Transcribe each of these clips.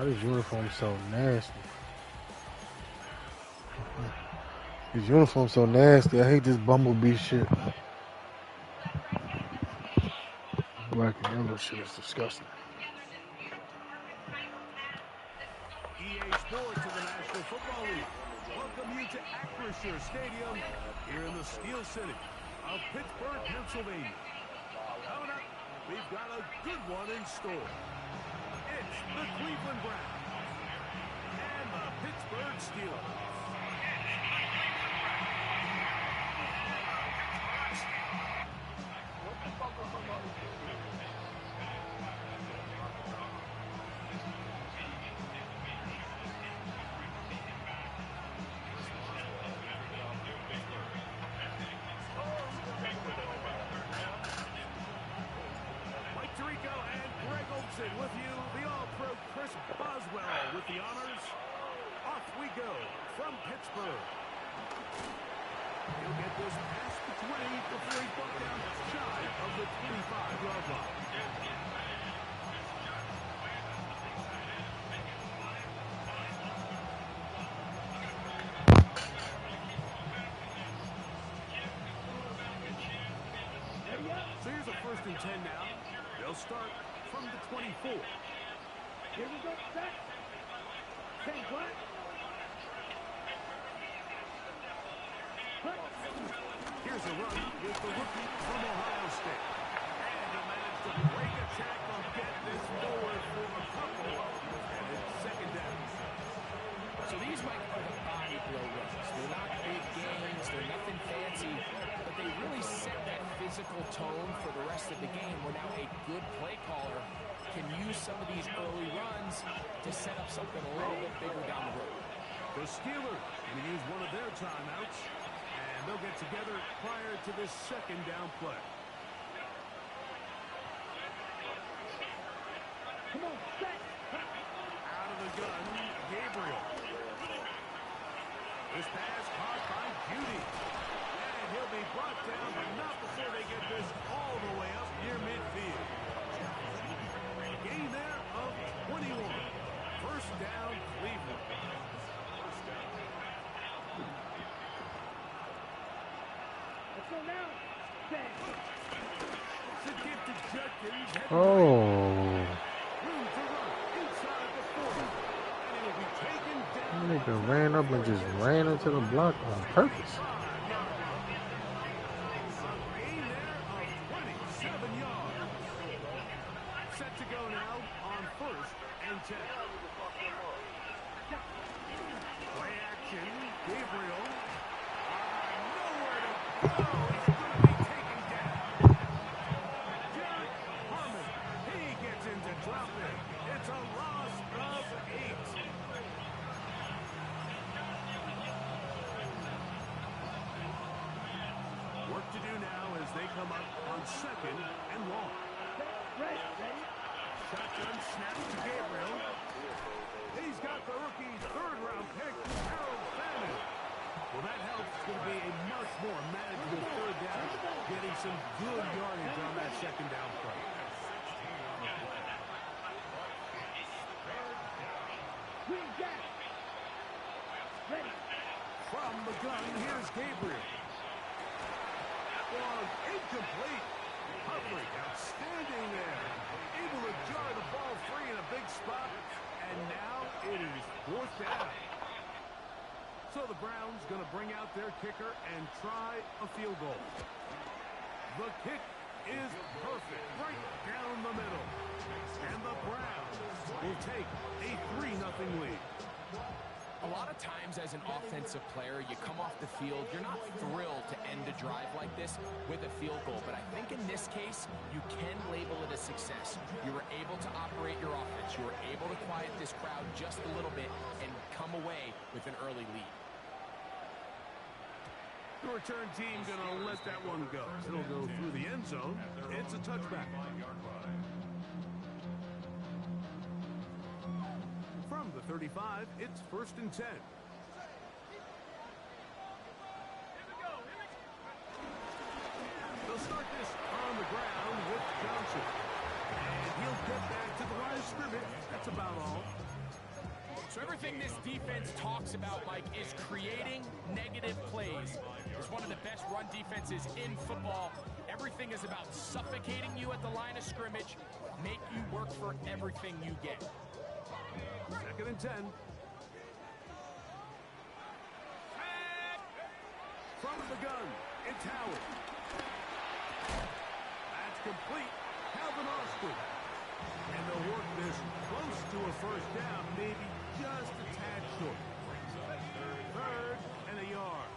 Why is uniform so nasty? His uniform so nasty. I hate this bumblebee shit. Black and yellow shit is disgusting. EA Sports of the National Football League welcome you to Acrisure Stadium here in the Steel City of Pittsburgh, Pennsylvania. Coming up, we've got a good one in store. It's the Cleveland Browns and the Pittsburgh Steelers. With you, the All-Pro Chris Boswell with the honors. Off we go from Pittsburgh. He'll get this past the 20 before he's brought down shy of the 25-yard line. So here's a 1st and 10 now. They'll start from the 24. Here we go, set. Take what? Here's a run with the rookie from Ohio State. And he managed to break a tackle and get this forward for a couple. And it's 2nd down. So these might be the body blow runs. They're not big gains, they're nothing fancy, but they really set that physical tone for the rest of the game where now a good play caller can use some of these early runs to set up something a little bit bigger down the road. The Steelers going to use one of their timeouts, and they'll get together prior to this 2nd down play. Come on, set. Out of the gun, Gabriel. This pass caught by Judy. And he'll be brought down, but not before they get this all the way up near midfield. Gain there of 21. 1st down, Cleveland. Let's go now. It's a gift to Judkins. Oh. Room to run inside the 40. And he'll be taken down. Nigga ran up and just ran into the block on purpose. Gain there of 27 yards. Set to go now on 1st and 10. Play action, Gabriel. Nowhere to go. He's going to be taken down. Jared Harmon, he gets into dropping. It's a loss of 8. Work to do now as they come up on 2nd and long. Shotgun snap to Gabriel. He's got the rookie 3rd-round pick, Harold Fannin. Well, that helps. It's going to be a much more manageable 3rd down, getting some good yardage on that 2nd down play. From the gun, here's Gabriel. One incomplete. Coverage outstanding there. Able to jar the ball free in a big spot. And now it is 4th down. So the Browns going to bring out their kicker and try a field goal. The kick is perfect. Right down the middle. And the Browns will take a 3-0 lead. A lot of times as an offensive player, you come off the field, you're not thrilled to end a drive like this with a field goal. But I think in this case, you can label it a success. You were able to operate your offense. You were able to quiet this crowd just a little bit and come away with an early lead. The return team going to let that one go. It'll go through the end zone. It's a touchback. From the 35, it's 1st and 10. They'll start this on the ground with Johnson. And he'll get back to the line of scrimmage. That's about all. Everything this defense talks about, Mike, is creating negative plays. It's one of the best run defenses in football. Everything is about suffocating you at the line of scrimmage, make you work for everything you get. 2nd and 10. From the gun, it's Howard. That's complete. Calvin Austin. And they'll work this close to a first down, maybe just a tad short. 3rd and a yard.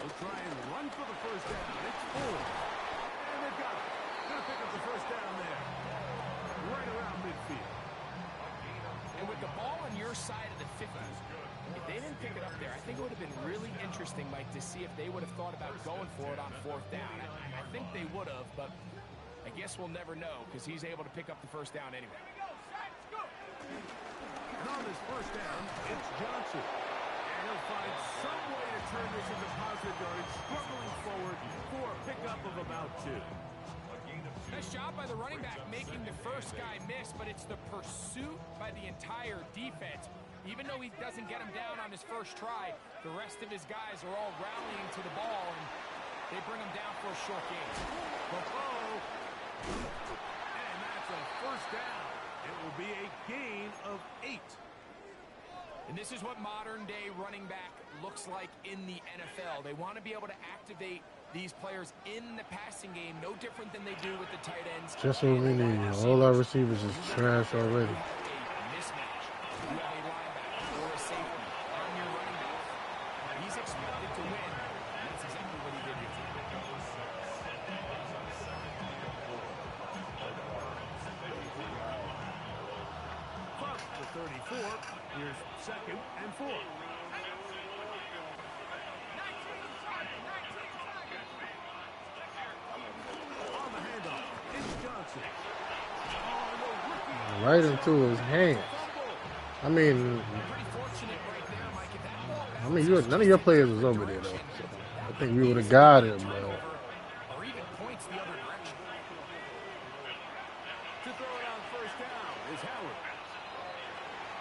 They'll try and run for the first down. It's 4. And they've got it. Gonna pick up the first down there. Right around midfield. And with the ball on your side of the 50s, if they didn't pick it up there, I think it would have been really interesting, Mike, to see if they would have thought about going for it on 4th down. I think they would have, but I guess we'll never know because he's able to pick up the first down anyway. And on this first down, it's Johnson. And he'll find some way to turn this into positive yardage, struggling forward for a pickup of about 2. Nice job by the running back making the first guy miss, but it's the pursuit by the entire defense. Even though he doesn't get him down on his first try, the rest of his guys are all rallying to the ball, and they bring him down for a short gain. And that's a first down. It will be a gain of 8. And this is what modern-day running back looks like in the NFL. They want to be able to activate these players in the passing game, no different than they do with the tight ends. Just what we need. All our receivers is trash already. Mismatch. You have a linebacker or a safety on your running back. He's expected to win, and that's exactly what he did here. From the 34, here's 2nd and 4. On the handoff, it's Johnson. Right into his hand. I mean, none of your players was over there, though. So I think we would have got him, bro. Or even points the other direction. To throw it on first down is Howard.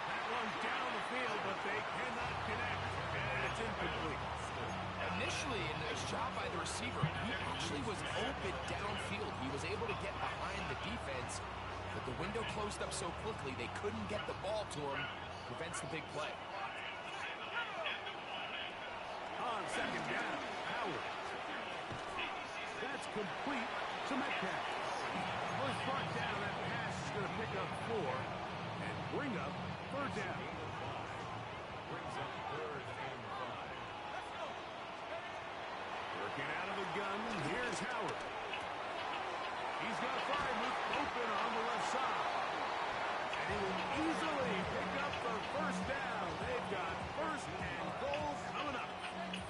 That runs down the field, but they cannot connect. And it's incomplete. Initially, a nice job by the receiver. He actually was open downfield. He was able to get behind the defense, but the window closed up so quickly they couldn't get the ball to him. Prevents the big play. On 2nd down, Howard. That's complete to Metcalf. First part down, that pass is going to pick up 4 and bring up 3rd down. Brings up 3rd and 5. Working out of the gun, here's Howard. He's got Freiermuth open on the left side. And he will easily pick up the first down. They've got 1st and goal coming up.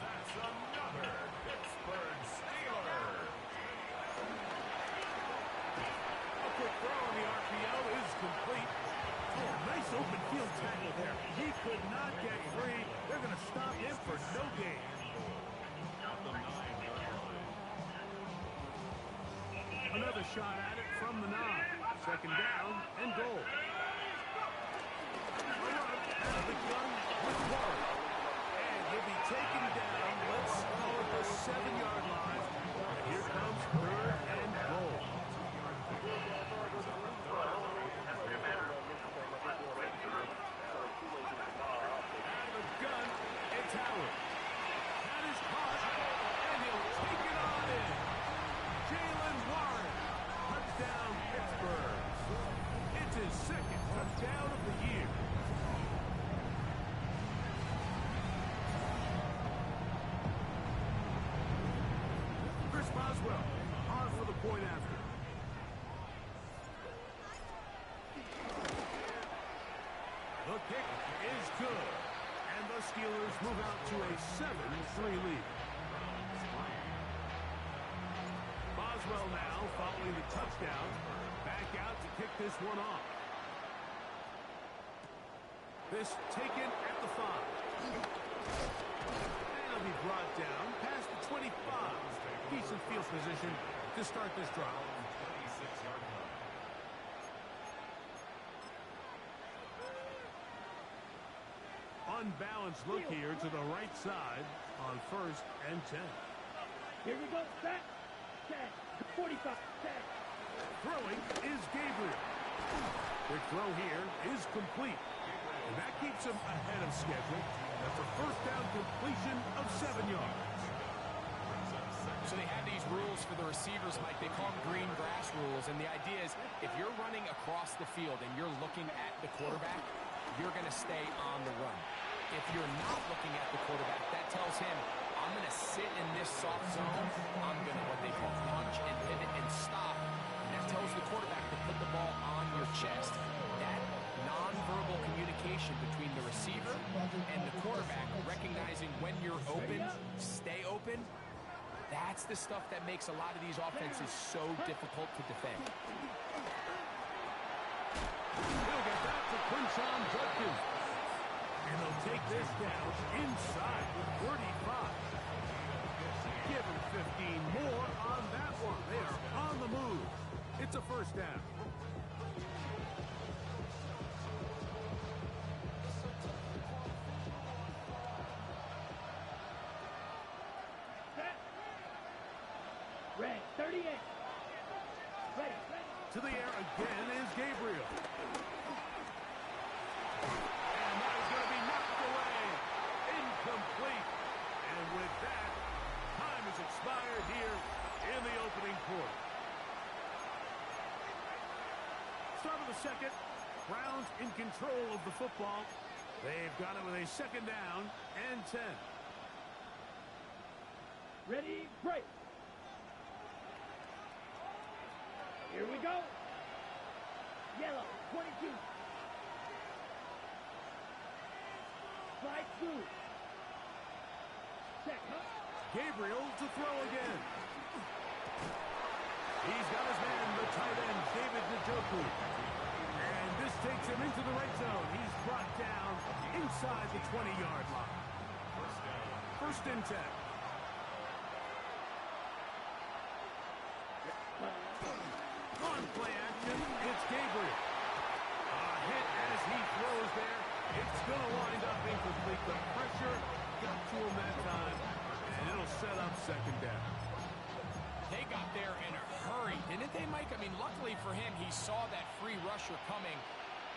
That's another Pittsburgh Steeler. A quick throw on the RPO is complete. Oh, nice open field tackle there. He could not get free. They're going to stop him for no gain. Another shot at it from the 9. 2nd down and goal. A run out of the gun with Warren. And he'll be taken down. Let's call it the 7-yard line. And here comes 3rd and goal. Out of the gun, it's Howard. That is caught. And he'll take it on in. Jalen Warren. Touchdown, Pittsburgh. It's his 2nd touchdown of the year. Chris Boswell on for the point after. The kick is good. And the Steelers move out to a 7-3 lead. Boswell now following the touchdown. Back out to kick this one off. This taken at the 5. And he'll be brought down past the 25. Decent field position to start this drive. unbalanced look here to the right side on 1st and 10. Here we go. Set. 10. 45. 10. Throwing is Gabriel. The throw here is complete. And that keeps him ahead of schedule. That's a first down completion of 7 yards. So they have these rules for the receivers, Mike. They call them green grass rules. And the idea is if you're running across the field and you're looking at the quarterback, you're going to stay on the run. If you're not looking at the quarterback, that tells him, I'm going to sit in this soft zone. I'm going to what they call punch and pivot and stop. And that tells the quarterback to put the ball on your chest. That nonverbal communication between the receiver and the quarterback, recognizing when you're open, stay open, that's the stuff that makes a lot of these offenses so difficult to defend. He'll get back to Quinshon Judkins. And they'll take this down inside the 35. Give him 15 more on that one. They are on the move. It's a first down. Set. Red. 38. Ready. To the air again is Gabriel. And that is going to be knocked away. Incomplete. And with that, time has expired here in the opening quarter. Start of the second. Browns in control of the football. They've got it with a second down and 10. Ready. Break. Here we go. Yellow. 22. Slide through. Set. Huh? Gabriel to throw again. He's got his man, the tight end, David Njoku. And this takes him into the red zone. He's brought down inside the 20-yard line. First and 10. On play action, it's Gabriel. A hit as he throws there. It's going to wind up incomplete. The pressure got to him that time, and it'll set up second down. They got there in a hurry, didn't they, Mike? I mean, luckily for him, he saw that free rusher coming,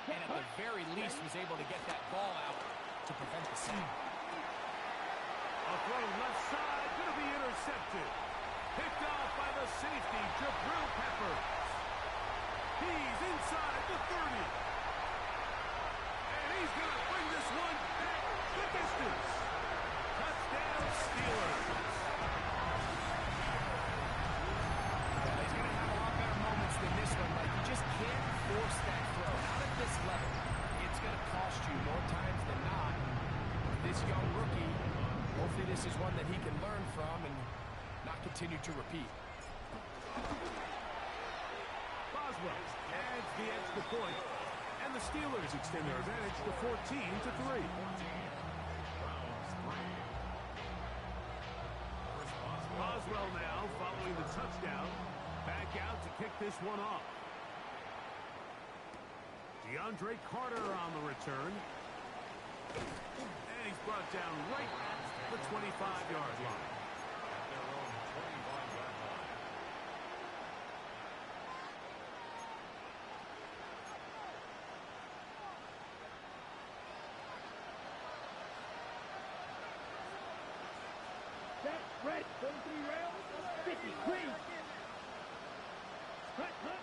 and at the very least was able to get that ball out to prevent the sack. A throw left side, going to be intercepted. Picked off by the safety, Jabril Peppers. He's inside the 30. And he's going to bring this one back the distance. Touchdown, Steelers. Well, he's going to have a lot better moments than this one, Mike. You just can't force that throw. Not at this level. It's going to cost you more times than not. This young rookie, hopefully this is one that he can learn from and not continue to repeat. Boswell adds the extra point, and the Steelers extend their advantage to 14-3. Boswell now following the touchdown, back out to kick this one off. DeAndre Carter on the return, and he's brought down right at the 25-yard line. Set. Red. 33 rails. 50. Green. Cut. Cut.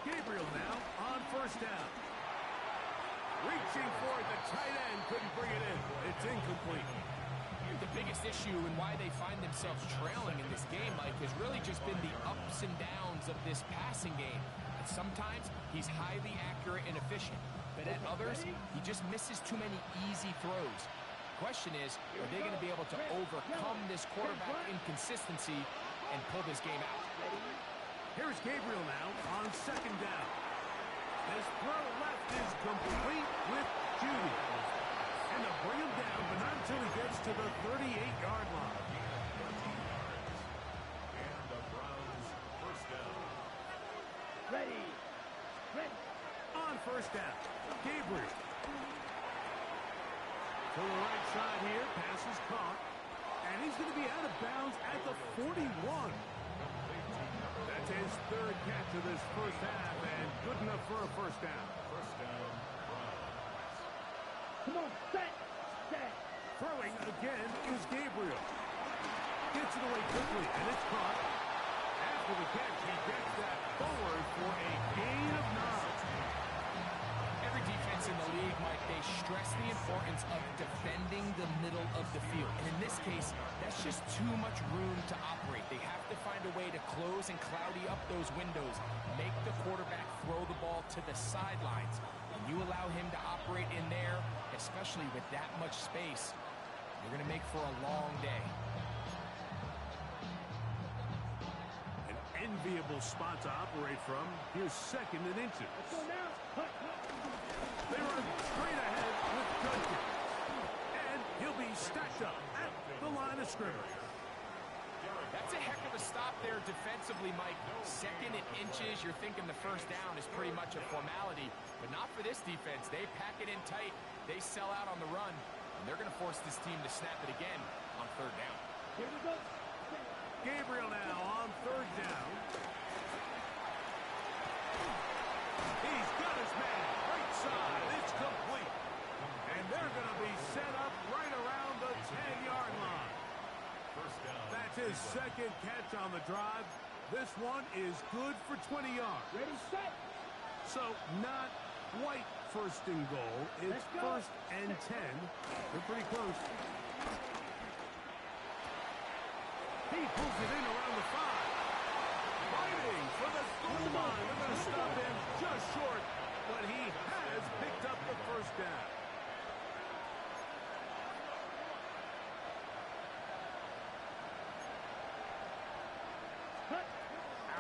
Gabriel now on first down. Reaching for it, the tight end couldn't bring it in. It's incomplete. The biggest issue and why they find themselves trailing in this game, Mike, has really just been the ups and downs of this passing game. And sometimes he's highly accurate and efficient, but at others, he just misses too many easy throws. The question is, are they going to be able to overcome this quarterback inconsistency and pull this game out? Here's Gabriel now on second down. His throw left is complete with Judy. And they'll bring him down, but not until he gets to the 38-yard line. And the Browns first down. Ready. Ready. On first down, Gabriel. To the right side here, pass is caught. And he's going to be out of bounds at the 41. That's his third catch of this first half, and good enough for a first down. First down. Come on, set. Throwing again is Gabriel. Gets it away quickly, and it's caught. After the catch, he gets that forward for a gain of 9. Every defense in the league, Mike, they stress the importance of defending the middle of the field. And in this case, that's just too much room to operate. They have to find a way to close and cloudy up those windows, make the quarterback throw the ball to the sidelines. And you allow him to operate in there, especially with that much space, you're going to make for a long day. An enviable spot to operate from. Here's second and inches. Let's go now. They run straight ahead with Duncan. And he'll be stacked up at the line of scrimmage. That's a heck of a stop there defensively, Mike. Second and inches, you're thinking the first down is pretty much a formality, but not for this defense. They pack it in tight. They sell out on the run, and they're going to force this team to snap it again on third down. Here we go. Gabriel now on third down. He's got his man. Right side. It's complete. And they're going to be set up right around the 10-yard line. That's his second catch on the drive. This one is good for 20 yards. Ready, set. So not quite first and goal. It's first and 10. They're pretty close. He pulls it in around the 5. Fighting for the goal line. They're going to stop him just short, but he has picked up the first down.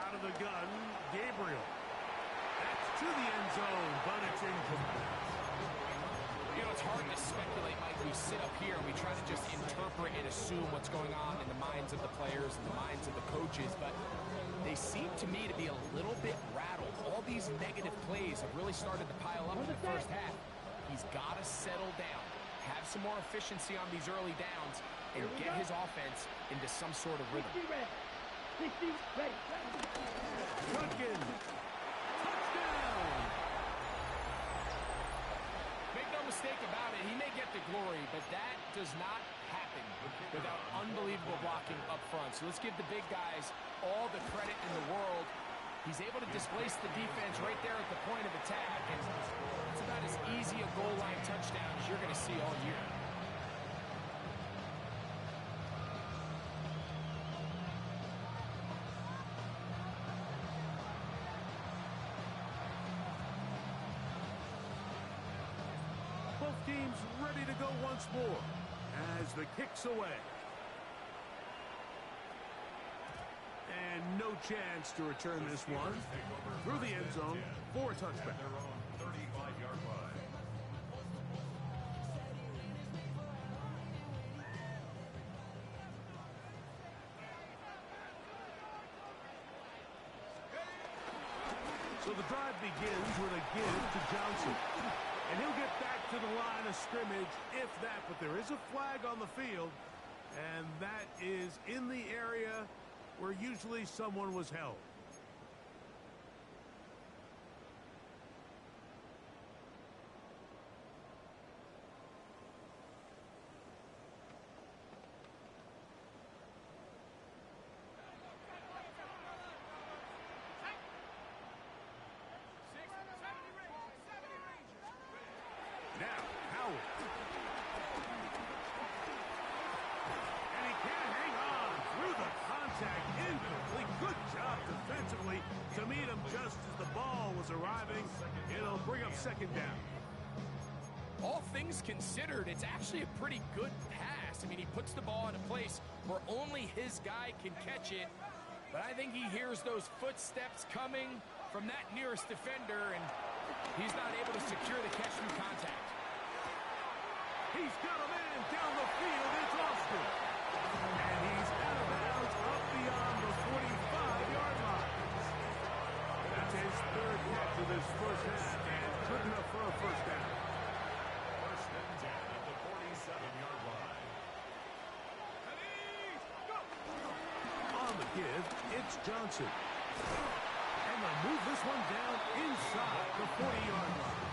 Out of the gun, Gabriel. That's to the end zone, but it's incomplete. You know, it's hard to speculate, Mike. We sit up here and we try to just interpret and assume what's going on in the minds of the players and the minds of the coaches, but they seem to me to be a little bit rattled. All these negative plays have really started to pile up in the first half. He's got to settle down, have some more efficiency on these early downs, and get his offense into some sort of rhythm. 60 ready. 60 ready. Duncan. Touchdown. Make no mistake about it, he may get the glory, but that does not happen without unbelievable blocking up front. So let's give the big guys all the credit in the world. He's able to displace the defense right there at the point of attack, and it's about as easy a goal line touchdown as you're going to see all year. Both teams ready to go once more as the kick's away. And no chance to return this one through the end zone for a touchback. So the drive begins with a give to Johnson. And he'll get back to the line of scrimmage, if that. But there is a flag on the field, and that is in the area where usually someone was held. Now, Howard. And he can't hang on through the contact. Incomplete. Good job defensively to meet him just as the ball was arriving. It'll bring up second down. All things considered, it's actually a pretty good pass. I mean, he puts the ball in a place where only his guy can catch it. But I think he hears those footsteps coming from that nearest defender, and he's not able to secure the catch through contact. He's got a man down the field. It's Austin. And he's out of bounds up beyond the 45-yard line. That's his third catch of this first half, and good enough for a first down. First and 10 at the 47. give. It's Johnson. And they'll move this one down inside the 40-yard line.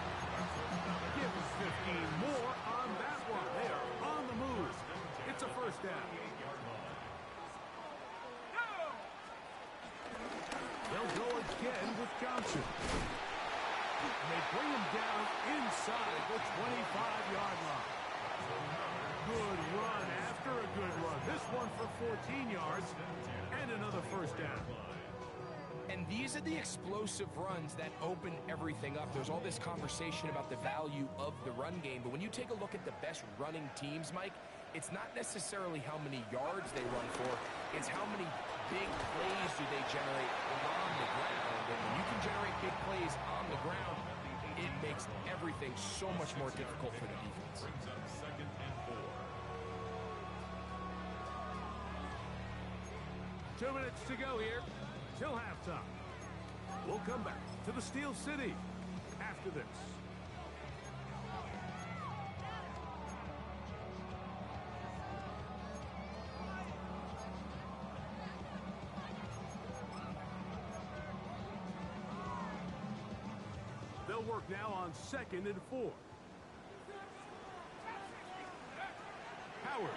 Give us 15 more on that one. They are on the move. It's a first down. They'll go again with Johnson. And they bring him down inside the 25-yard line. Good run after a good run. This one for 14 yards and another first down. And these are the explosive runs that open everything up. There's all this conversation about the value of the run game, but when you take a look at the best running teams, Mike, it's not necessarily how many yards they run for, it's how many big plays do they generate on the ground. And when you can generate big plays on the ground, it makes everything so much more difficult for the defense. 2 minutes to go here till halftime. We'll come back to the Steel City after this. They'll work now on 2nd and 4. Howard.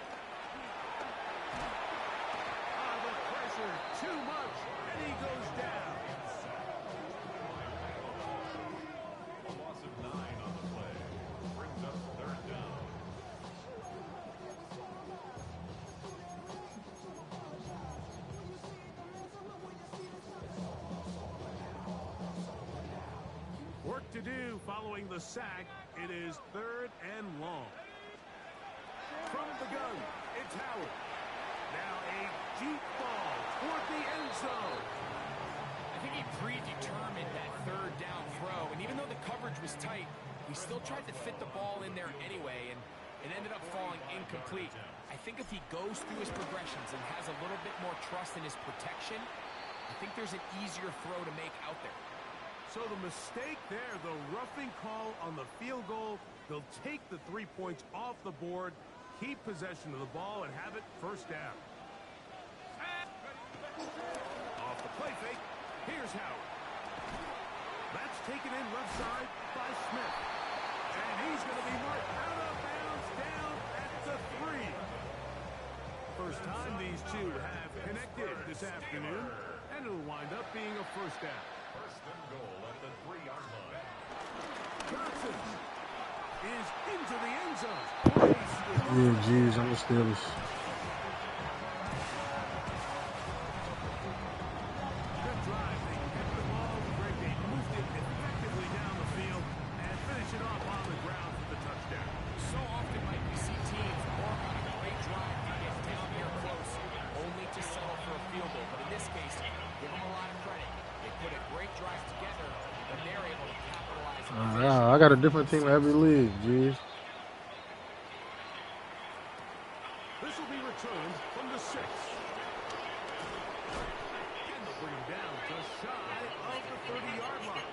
Too much, and he goes down. A loss of 9 on the play. Brings up 3rd down. Work to do following the sack. It is 3rd and long. From the gun, it's Howard. Now a deep ball toward the end zone. I think he predetermined that 3rd down throw, and even though the coverage was tight, he still tried to fit the ball in there anyway, and it ended up falling incomplete. I think if he goes through his progressions and has a little bit more trust in his protection, I think there's an easier throw to make out there. So the mistake there, the roughing call on the field goal, they'll take the 3 points off the board, keep possession of the ball, and have it first down. Off the play fake, here's Howard. That's taken in left side by Smith. And he's going to be marked out of bounds down at the 3. First time these two have connected this afternoon, and it'll wind up being a first down. 1st and goal at the 3-yard line. Johnson is into the end zone. Yeah, geez, I'm the Steelers. Good drive. They kept the ball. Great. They moved it effectively down the field and finish it off on the ground for the touchdown. So often, Mike, we see teams work on a great drive to get down here close, only to settle for a field goal. But in this case, give them a lot of credit. They put a great drive together, and they're able to capitalize on it. I got a different team every league, geez. This will be returned from the 6. And they'll bring him down just shy of the 30-yard line.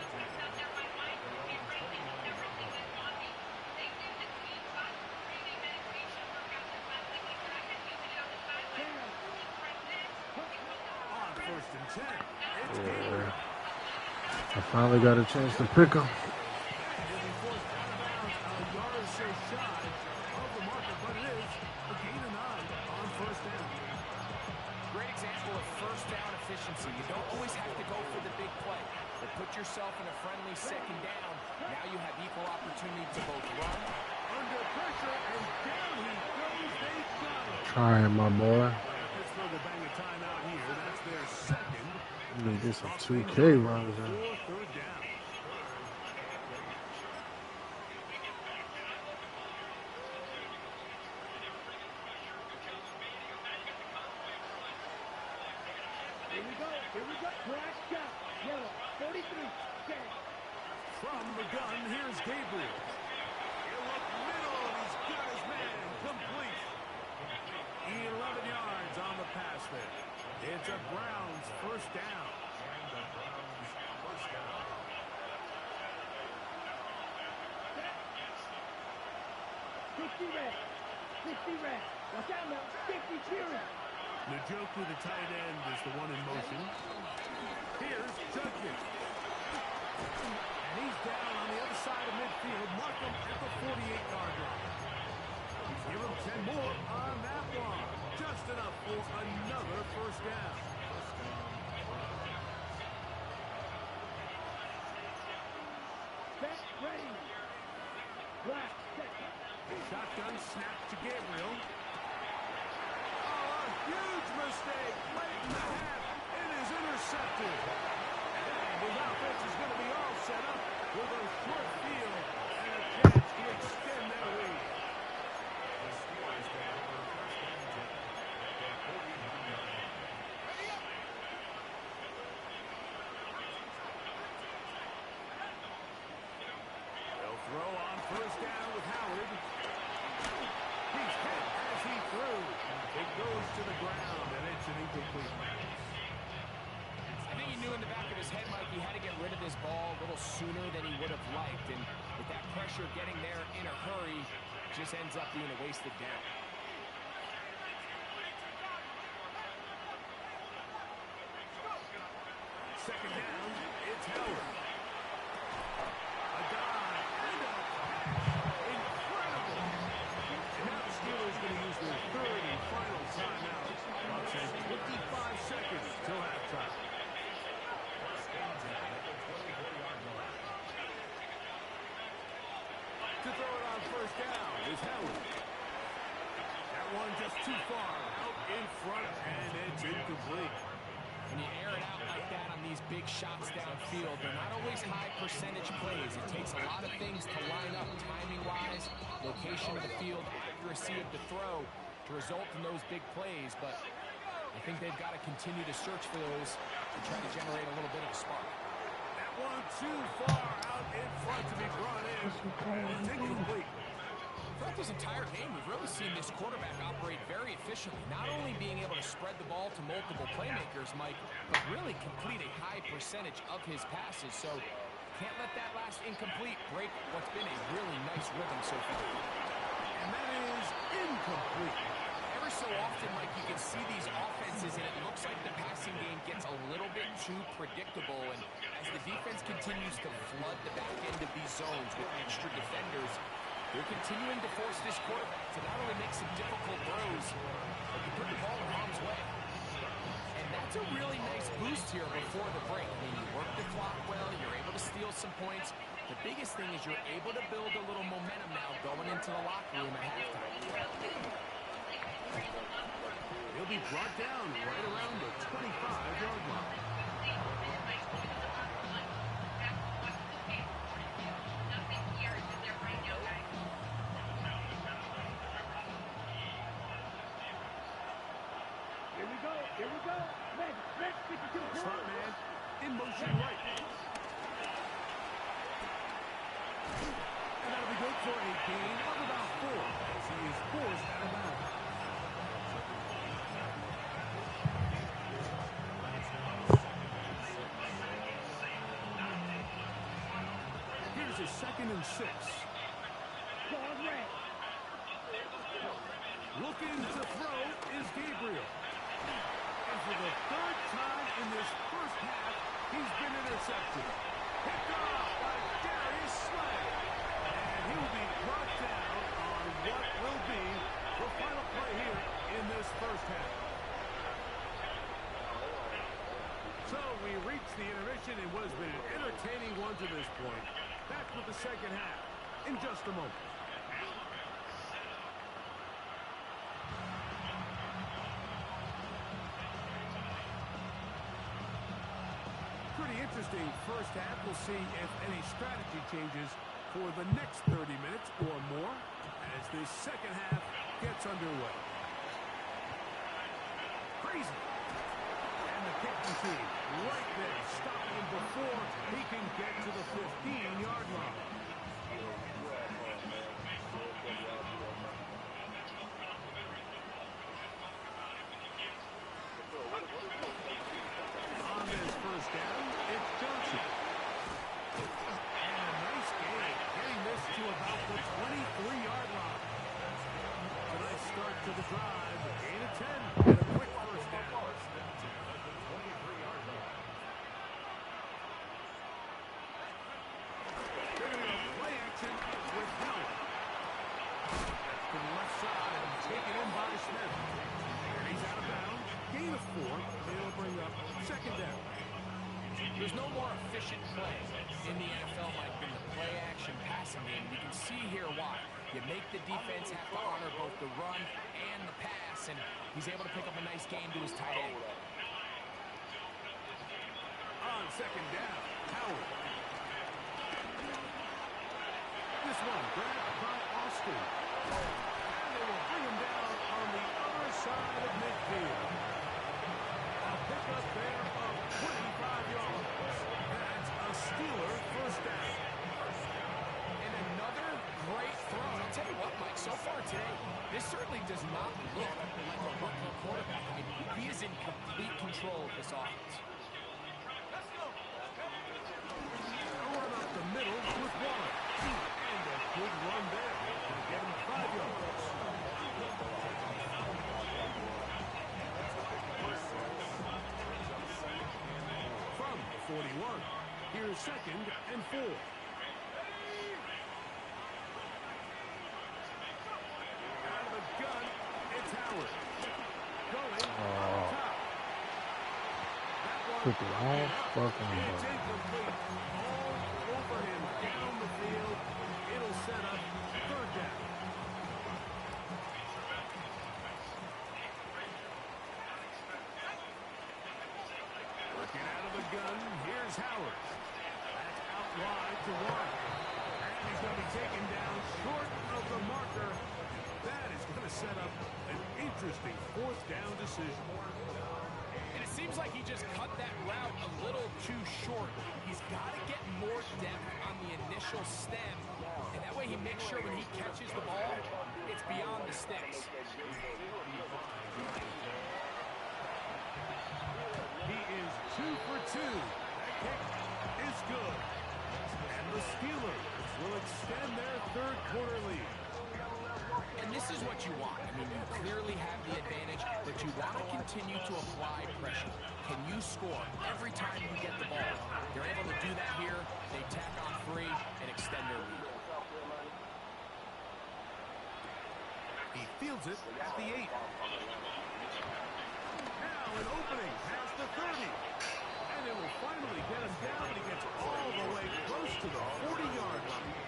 On 1st and 10, it's Gabriel. I finally got a chance to pick him. He'll be forced out of bounds a yard or so shy of the marker, but it is a gain of 9 on 1st down. Great example of first down efficiency. You don't always have to go for the big play, but put yourself in a friendly 2nd down. Now you have equal opportunity to both run. Under pressure, and down he goes. They got him. Trying, my boy. Pittsburgh will bang a timeout here. That's their 2nd. Let me get some 2K runs in. 3rd down. Here we go. Crash shot. Yellow. 43. Set. From the gun, here's Gabriel. He'll look middle, and he's got his man complete. 11 yards on the pass there. It's a Browns first down. And the Browns 1st down. 60 red. 60 red. Watch out now. 50 cheering. Njoku, the tight end, is the one in motion. Here's Judkins. And he's down on the other side of midfield. Mark him at the 48-yard line. Give him 10 more on that one. Just enough for another first down. Set, ready. Black, set. Shotgun snap to Gabriel. Oh, a huge mistake late in the half. It is intercepted. And his offense is going to be all set up with a short field and a chance to extend their lead. They'll throw on first down with Howard. He's hit as he threw. It goes to the ground, and it's an incomplete. I think he knew in the back of his head, Mike, he had to get rid of this ball a little sooner than he would have liked. And with that pressure getting there in a hurry, just ends up being a wasted down. Second down, it's Howard. A dive and a incredible. And now the Steelers going to use their third and final timeout. About 25 seconds till halftime. To throw it on first down is Howard. That one just too far out in front, and it's incomplete. When you air it out like that on these big shots downfield, they're not always high percentage plays. It takes a lot of things to line up timing-wise, location of the field, accuracy of the throw to result in those big plays. But I think they've got to continue to search for those and try to generate a little bit of a spark. That one too far out in front to be brought in. It's incomplete. Throughout this entire game, we've really seen this quarterback operate very efficiently, not only being able to spread the ball to multiple playmakers, Mike, but really complete a high percentage of his passes. So can't let that last incomplete break what's been a really nice rhythm so far. And that is incomplete. Ever so often, Mike, you can see these offenses, and it looks like the passing game gets a little bit too predictable. And as the defense continues to flood the back end of these zones with extra defenders, they're continuing to force this quarterback to not only make some difficult throws, but to put the ball in harm's way. And that's a really nice boost here before the break. I mean, you work the clock well, you're able to steal some points. The biggest thing is you're able to build a little momentum now going into the locker room at halftime. He'll be brought down right around the 25-yard line. Here we go. Next, 52. Slot man in motion right. And that'll be good for a gain of about 4 as he is forced out of bounds. Here's a 2nd and 6. Ball red. Looking to throw is Gabriel. And for the 3rd time in this first half, he's been intercepted. Picked off by Darius Slay. And he will be brought down on what will be the final play here in this first half. So we reach the intermission in what has been an entertaining one to this point. Back with the second half in just a moment. Pretty interesting first half. We'll see if any strategy changes for the next 30 minutes or more as this second half gets underway. Crazy. And the kicking team right there, stopping him before he can get to the 15-yard line. On this first down, it's Johnson. And a nice gain, getting this to about the 23-yard line. A nice start to the drive, gain of 10, and a quick first There's no more efficient play in the NFL, Mike, than the play-action passing game. You can see here why. You make the defense have to honor both the run and the pass, and he's able to pick up a nice gain to his tight end. On second down, Howard. This one grabbed by Austin. And they will bring him down on the other side of midfield. A pickup there of 25 yards. That's a Steeler first down. And another great throw. And I'll tell you what, Mike, so far today, this certainly does not look like a rookie quarterback. I mean, he is in complete control of this offense. Run up the middle with one. And a good run there. Gonna get him 5 yards. From the 41, here's second and 4. Out of the gun, it's Howard. Going top. That one Took it all fucking it's ball. incomplete. All over him down the field. It'll set up third down. Working out of the gun. Here's Howard. That's out wide to one. And he's going to be taken down short of the marker. That is going to set up an interesting fourth down decision. And it seems like he just cut that route a little too short. He's got to get more depth on the initial stem. And that way he makes sure when he catches the ball, it's beyond the sticks. He is 2 for 2. That kick is good. And the Steelers will extend their third quarter lead. And this is what you want. I mean, you clearly have the advantage, but you want to continue to apply pressure. Can you score every time you get the ball? They're able to do that here. They tack on 3 and extend their lead. He fields it at the 8. Now an opening past the 30. And it will finally get him down. He gets all the way close to the 40-yard line.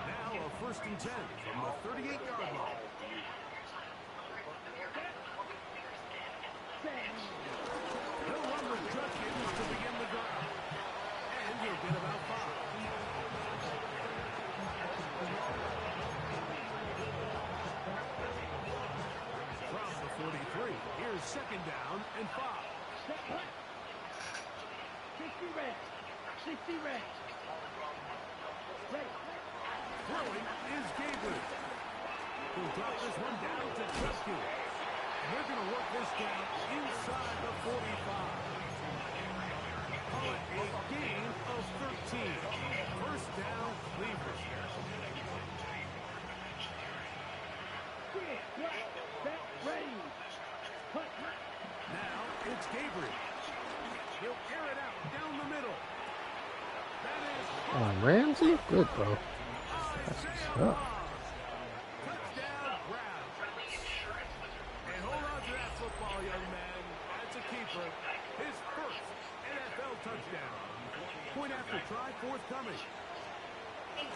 Now a first and 10 from the 38-yard line. He'll run with Judkins to begin the drive. And he'll get about 5. From the 43, here's second down and 5. 60 red. 60 red. Ready. Throwing is Gabriel. He'll drop this one down to Judkins. They're going to work this down inside the 45. Call it a gain of 13. First down, Cleveland. Set, ready. Cut. Now it's Gabriel. He'll air it out down the middle. That is Oh, Ramsey? Good, bro. That's what's up. touchdown grab. And hold on to that football, young man. That's a keeper. His first NFL touchdown. Point after try forthcoming. It's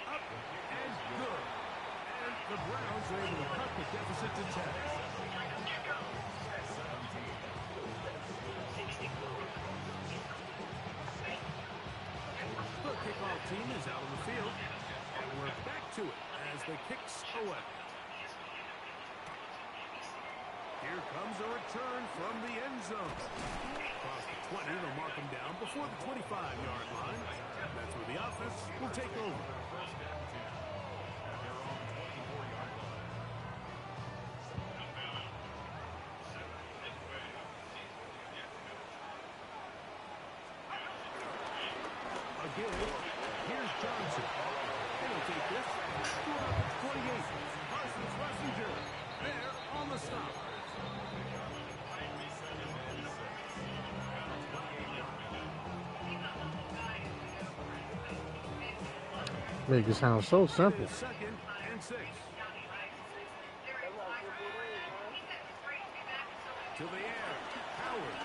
up and good. And the Browns are able to cut the deficit to 10. The kickoff team is out on the field. And we're back to it as the kicks away. Here comes a return from the end zone. Across the 20, they'll mark him down before the 25-yard line. That's where the offense will take over. Again, here's Johnson. He'll take this to about the 28. Parsons Wessinger there on the stop. Make it sound so simple. Second and 6. To the air. Howard.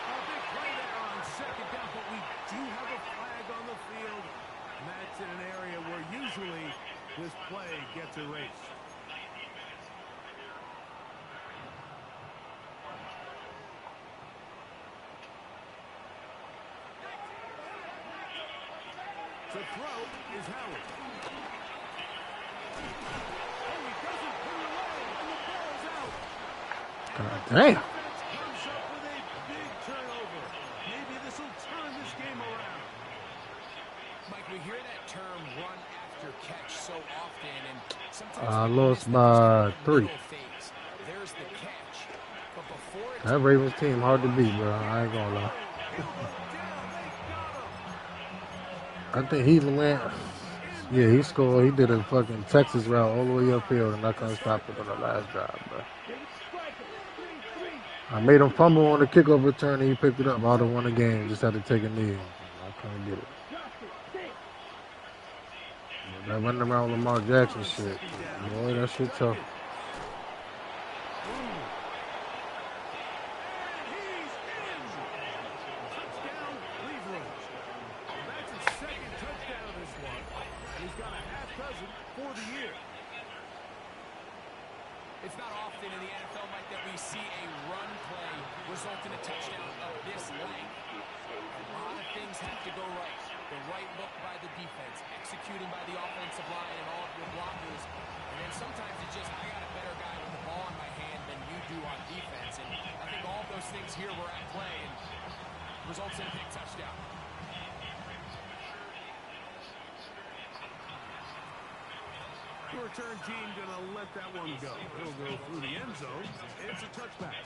A big play there on second down, but we do have a flag on the field. And that's in an area where usually this play gets erased. To throw is Howard. Oh, he doesn't put it away, and the ball's out. God damn. Defense comes up with a big turnover. Maybe this will turn this game around. Mike, we hear that term run after catch so often, and sometimes I we lost miss by that 3. middle phase. There's the catch. But before it That Ravens team hard to beat, bro. I ain't gonna lie. He'll look down. They got him. I think he went. Yeah, he scored. He did a fucking Texas route all the way upfield, and I couldn't stop it on the last drive, bro. I made him fumble on the kickoff return, and he picked it up. I would have won the game. Just had to take a knee. I couldn't get it. But that running around Lamar Jackson shit, boy, that shit tough. Touchdown, Cleveland. That's his second touchdown of this one. And he's got a half dozen for the year. It's not often in the NFL, Mike, that we see a run play result in a touchdown of this length. A lot of things have to go right. The right look by the defense, executing by the offensive line and all of your blockers. And then sometimes it's just, I got a better guy with the ball in my hand than you do on defense. And I think all of those things here were at play and results in a big touchdown. The return team gonna let that one go. It'll go through the end zone. It's a touchback.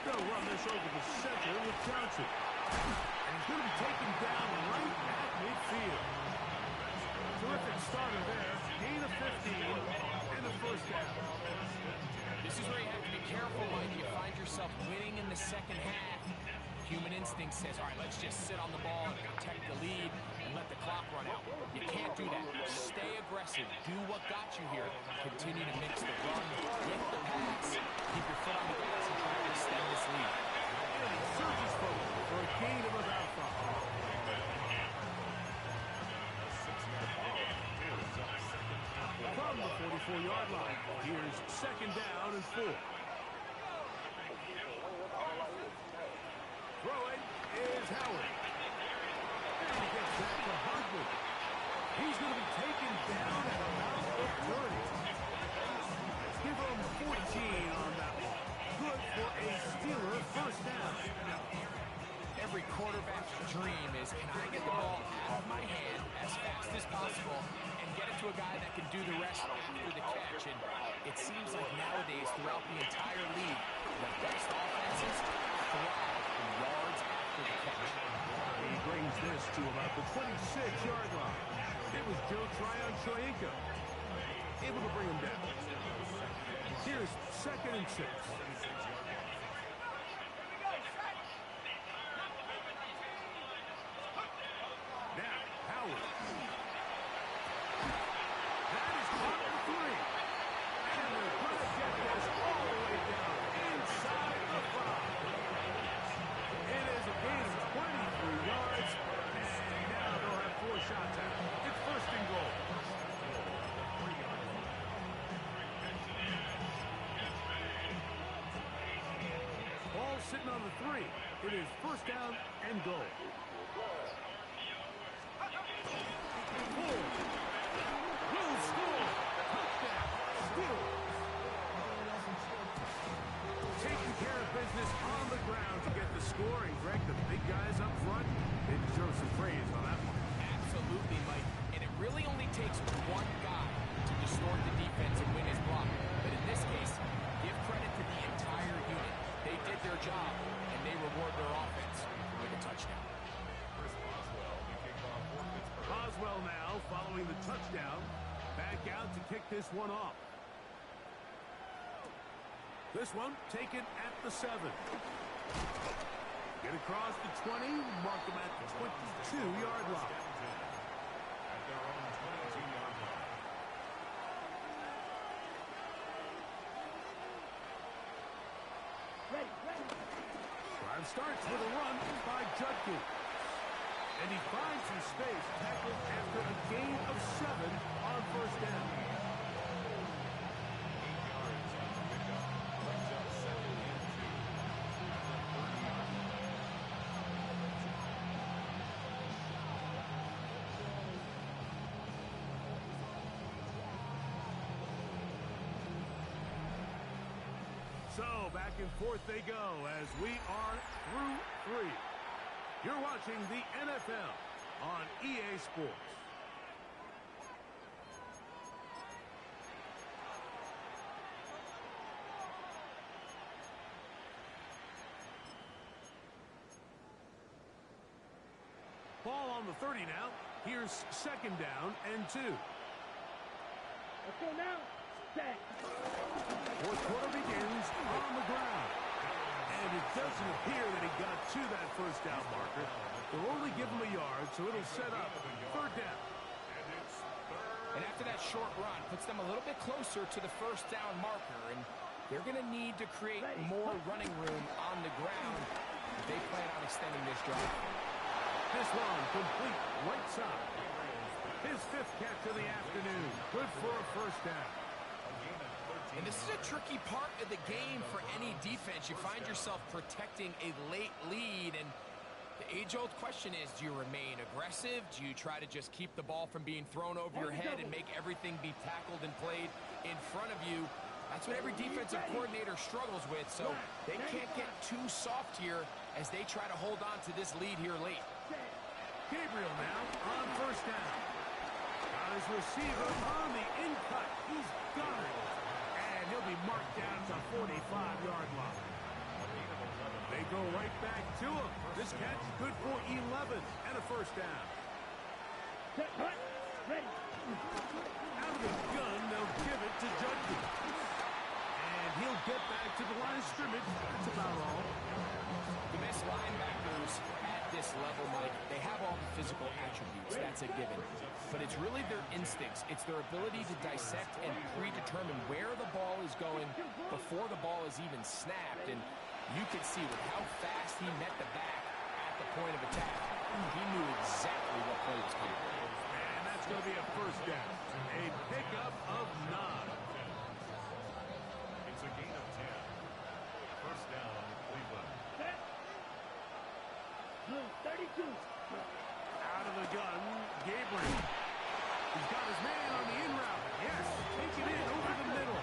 They'll run this over the center with Johnson. And he's going to be taken down right at midfield. Terrific starter there. Gain of 15 and a first down. This is where you have to be careful, Mike. You find yourself winning in the second half. Human instinct says, all right, let's just sit on the ball and protect the lead and let the clock run out. You can't do that. Stay aggressive. Do what got you here. Continue to mix the run with the pass. Keep your foot on the gas and try to extend this lead. And he surges forward for a gain of about 5. From the 44-yard line, here's second down and 4. Throwing is Howard. And he gets back to Hartman. He's going to be taken down at about the 30. Give him 14 on that one. Good for a Steeler first down. Every quarterback's dream is, can I get the ball out of my hand as fast as possible and get it to a guy that can do the rest after the catch? And it seems like nowadays, throughout the entire league, the best offenses thrive in yards after the catch. He brings this to about the 26-yard line. It was Joe Tryon-Shoyinka able to bring him down. Here's second and 6. Now, Howard. That is caught for 3. And they're going to get this all the way down inside the 5. It is a gain of 23 yards. And now they'll have 4 shots at it. It's first and goal. Ball sitting on the 3. It is first down and goal. Will score. Touchdown. Steelers. Taking care of business on the ground to get the score. And Greg, the big guys up front, they deserve some praise on that one. Absolutely, Mike. And it really only takes one guy to distort the defense and win his block. But in this case, give credit to the entire unit. They did their job, and they reward their offense with a touchdown. Boswell now following the touchdown. Back out to kick this one off. This one taken at the 7. Get across the 20, mark them at the 22-yard line. At their own 22-yard line. Ready, ready. Drive starts with a run by Judkins. And he finds some space, tackled after a gain of 7 on first down. 8 yards on the pickup. Brings up 2nd and 2. At the 30-yard line. So back and forth they go as we are through 3. You're watching the NFL on EA Sports. Ball on the 30 now. Here's 2nd down and 2. Let's go now. Set. Fourth quarter begins on the ground. And it doesn't appear that he got to that first down marker. They'll only give him a yard, so it'll set up 3rd down. And it's 3rd. And after that short run, puts them a little bit closer to the first down marker. And they're going to need to create more running room on the ground if they plan on extending this drive. This one complete right side. His 5th catch of the afternoon. Good for a first down. And this is a tricky part of the game for any defense. You find yourself protecting a late lead, and the age-old question is, do you remain aggressive? Do you try to just keep the ball from being thrown over your head and make everything be tackled and played in front of you? That's what every defensive coordinator struggles with, so they can't get too soft here as they try to hold on to this lead here late. Gabriel now on first down. Got his receiver on the in-cut. He's got it. And he'll be marked down to 45-yard line. They go right back to him. This catch good for 11 and a first down. Set, hut. Ready. Out of the gun, they'll give it to Judkins. And he'll get back to the line of scrimmage. That's about all. The best linebackers at this level, Mike, they have all the physical attributes. That's a given. But it's really their instincts. It's their ability to dissect and predetermine where the ball is going before the ball is even snapped. And you can see with how fast he met the back at the point of attack, he knew exactly what play was coming. And that's going to be a first down. A pickup of 9. It's a gain of 10. First down, Cleveland. Set. 32. Out of the gun, Gabriel. He's got his man on the in route. Yes, take it in over the middle.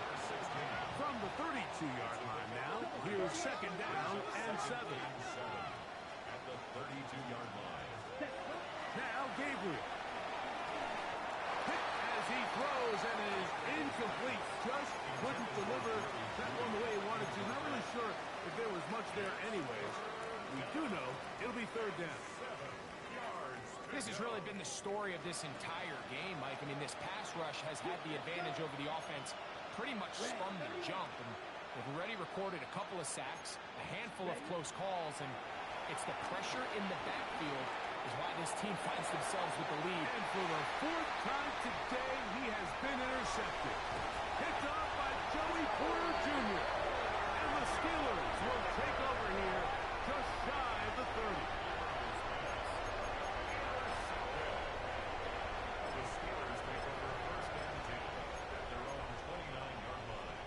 From the 32-yard line now, here's 2nd down and 7. At the 32-yard line. Now Gabriel. Hit as he throws and is incomplete. Just couldn't deliver that one the way he wanted to. Not really sure if there was much there anyways. We do know it'll be 3rd down. This has really been the story of this entire game, Mike. I mean, this pass rush has had the advantage over the offense pretty much from the jump. And they've already recorded a couple of sacks, a handful of close calls, and it's the pressure in the backfield is why this team finds themselves with the lead. And for the 4th time today, he has been intercepted. Picked off by Joey Porter Jr. And the Steelers will take over here just shy of the 30. The Steelers take over a first and 10 at their own 29-yard line.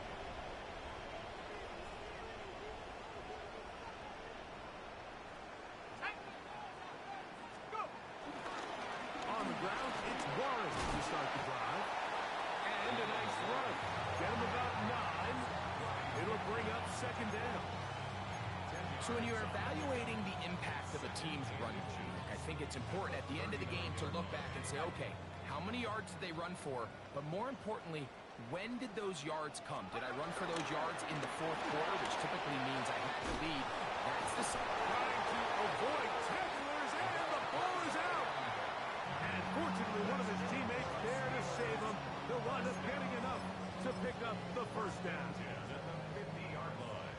On the ground, it's Warren to start the drive. And a nice run. Get him about 9. It'll bring up 2nd down. So when you're evaluating the impact of a team's run game, I think it's important at the end of the game to look back and say, okay, how many yards did they run for? But more importantly, when did those yards come? Did I run for those yards in the 4th quarter, which typically means I had the lead? That's the sign. Trying to avoid tacklers, and the ball is out. And fortunately, one of his teammates there to save him. He'll wind up getting enough to pick up the first down. At the 50-yard line.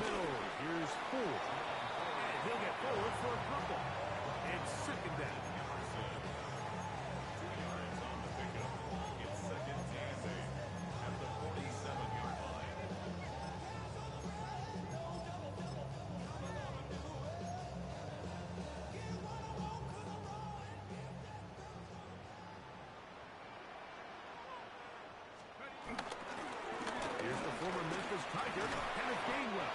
middle. Here's 4. And he'll get forward for a couple. It's second down. 2 yards on the pickup. It's second and 8 at the 47-yard line. Here's the former Memphis Tiger, Kenneth Gainwell.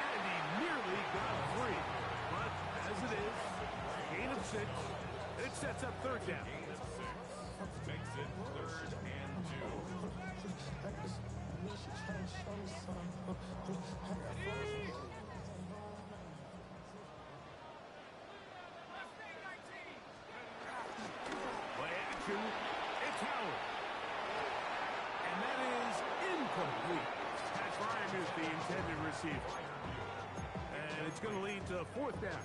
And he nearly got free. But as it is, gain of 6. It sets up third down. Gain of 6 makes it third and 2. Play action. It's Howard. And that is incomplete. Pat Bryant is the intended receiver. And it's going to lead to fourth down.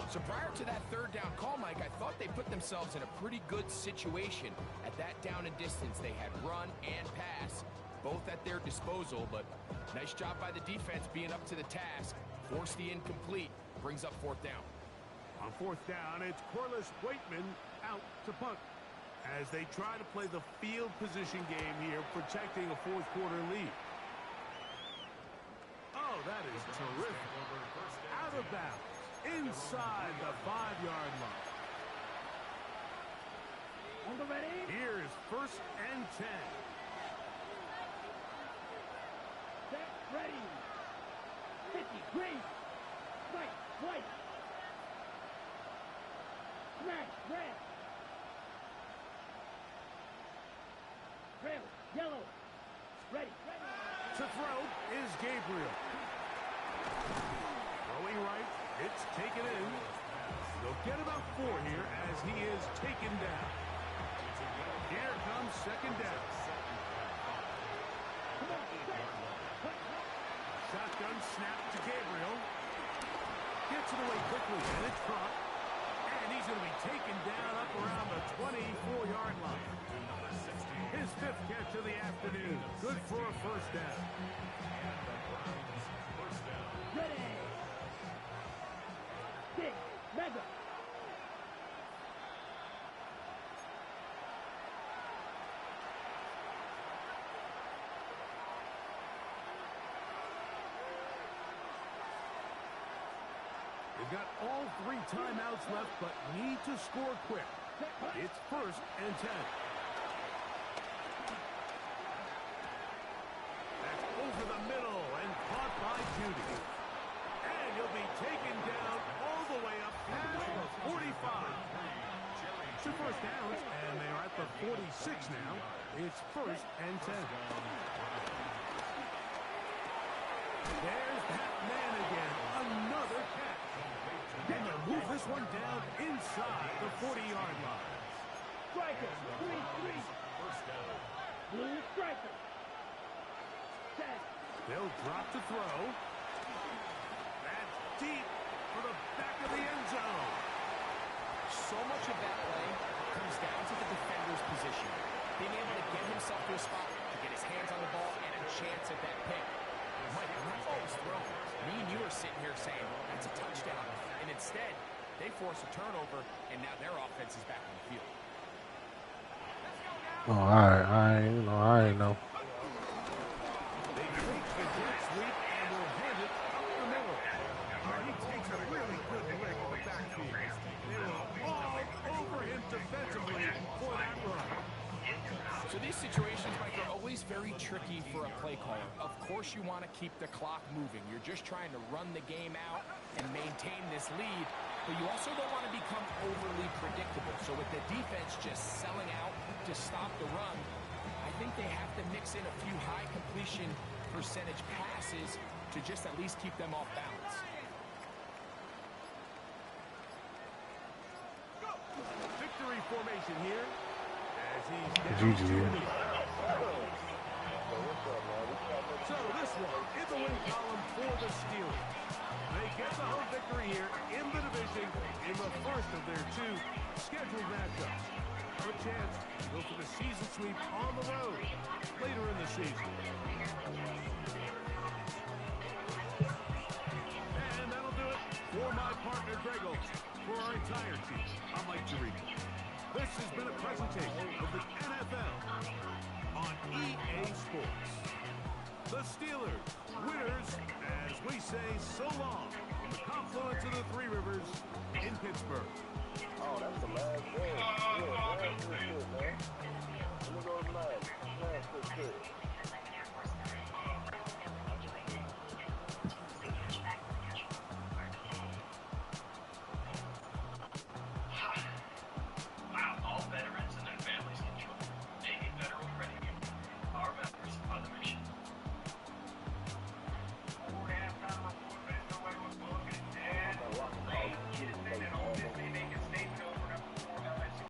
So prior to that third down call, Mike, I thought they put themselves in a pretty good situation. At that down and distance, they had run and pass, both at their disposal, but nice job by the defense being up to the task. Forced the incomplete, brings up fourth down. On fourth down, it's Corliss Waitman out to punt. As they try to play the field position game here, protecting a fourth quarter lead. Oh, that is terrific. Out of bounds. Inside the 5-yard line. On the ready. Here is first and 10. Set. Ready. 50. Green. Right. White. Smash. Red. Red. Yellow. Ready. Ready. To throw is Gabriel. Throwing right. It's taken in. They'll get about 4 here as he is taken down. Here comes second down. Come on. Set. Shotgun snap to Gabriel. Gets it away quickly, and it's dropped. And he's going to be taken down up around the 24-yard line. His 5th catch of the afternoon. Good for a first down. Ready. Dig. Mega. They've got all 3 timeouts left, but need to score quick. It's first and 10. That's over the middle and caught by Judy. And he'll be taken down all the way up past the 45. 2 first downs, and they are at the 46 now. It's first and 10. There's that man again. Another catch. And they'll move this one down inside the 40-yard line. Striker. 3-3. Blue striker. Set. They'll drop to throw. That's deep for the back of the end zone. So much of that play comes down to the defender's position. Being able to get himself to a spot, to get his hands on the ball, and a chance at that pick. Mike, when that ball was thrown, me and you are sitting here saying, that's a touchdown. And instead, they force a turnover, and now their offense is back on the field. Oh, I ain't know. They take the jet sweep and will hand it up the middle. He takes a really good lick in the backfield. They were all over him defensively for that run. So these situations, Mike, are always very tricky for a play caller. Of course you want to keep the clock moving. You're just trying to run the game out and maintain this lead, but you also don't want to become overly predictable. So with the defense just selling out to stop the run, I think they have to mix in a few high completion percentage passes to just at least keep them off balance. Victory formation here. GG. So this one in the win column for the Steelers. They get the home victory here in the division in the first of their 2 scheduled matchups. A chance to go for the season sweep on the road later in the season. partner Grego. For our entire team, I'm Mike Tirico. This has been a presentation of the NFL on EA Sports. The Steelers, winners, as we say so long, from the confluence of the Three Rivers in Pittsburgh. Oh, that's the last game. Yeah, last is good, man. Let me go to 9. Last is good.